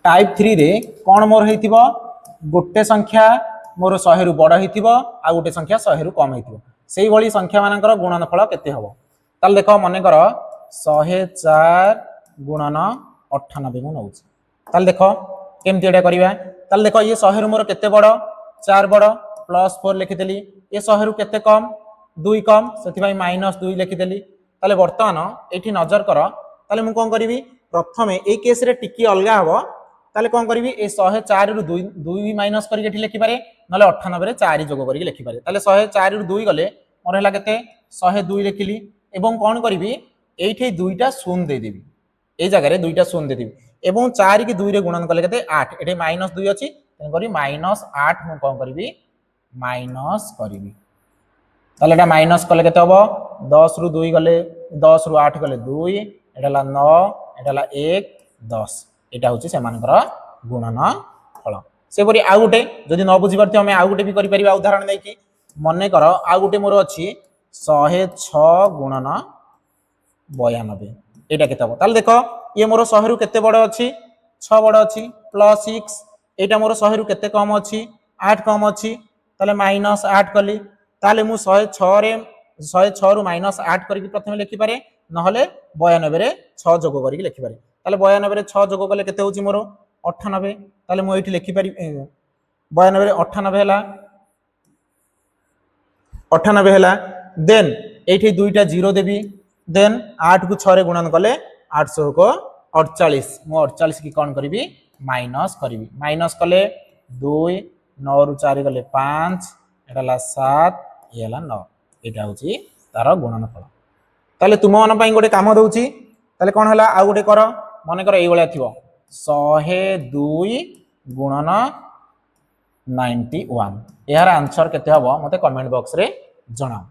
Type 3 रे कौन मोर होइथिबो गोटे संख्या मोर 100 रु बड़ होइथिबो आ गोटे संख्या 100 रु कम होइथिबो सेही भली संख्या मानकर गुणनफल केते हबो ताल देखो मने कर 104 गुणन 98 मु नउछि ताल देखो केमति एटा करिवा ताल देखो ये 100 रु मोर केते बड़ 4 बड़ प्लस 4 लिखि देली ये 100 रु केते कम 2 कम सेति भाई -2 लिखि देली ताले वर्तमान एठी नजर कर ताले मु कोन करिवि प्रथमे ए केस रे टिकी अलगा हबो ताले कोन करिवि ए 104 रु 2 भी माइनस करि एठी लिखि पारे नले 98 रे 4 जोग करि लिखि पारे ताले 104 रु 2 गले मोर हला केते 102 लिखिली एवं कोन करिवि एठी दुईटा शून्य दे देबी ए जगह रे दुईटा शून्य दे देबी एवं 4 की 2 रे गुणन कले केते 8 एठी -2 अछि तेन करी -8 मु कोन करिवि माइनस करिवि ताले एटा माइनस कले केते हबो 10 रु 2 गले 10 रु 8 गले 2 एटा 9 एटा 1 10 एटा होची से मानकर गुणन फल से परी आ गुटे जदि न बुझी परथि हम आ गुटे भी करि परिबा उदाहरण नै कि मने कर आ गुटे मोर अछि 106 गुणन 92 एटा केते हबो ताले देखो ये मोर 100 रु केते बड़ अछि 6 बड़ अछि प्लस 6 एटा मोर 100 रु केते कम अछि 8 कम अछि ताले -8 कली ताले मु 106 रे 106 रु -8 करी प्रथमे लिखि पारे नहले 92 रे 6 जोग करी लिखि पारे ताले 92 रे 6 जोग कले केते होची मोर 98 ताले मु एठी लिखि पारि 92 रे 98 हला 98 हला देन एठी दुईटा 0 देबी देन 8 को 6 रे गुणन कले 800 को 48 मु 48 की कोन करिवि माइनस करिवि माइनस कले 2 9 रु 4 गले 5 एटाला 7 एला 9 एटा होची तार गुणनफल ताले तुम मन पई गोटे काम दउची ताले कोन हला आ गोटे कर मने कर एई बळा थिबो 102 गुणन 91 यार आंसर केते हबो मते कमेंट बॉक्स रे जणाओ।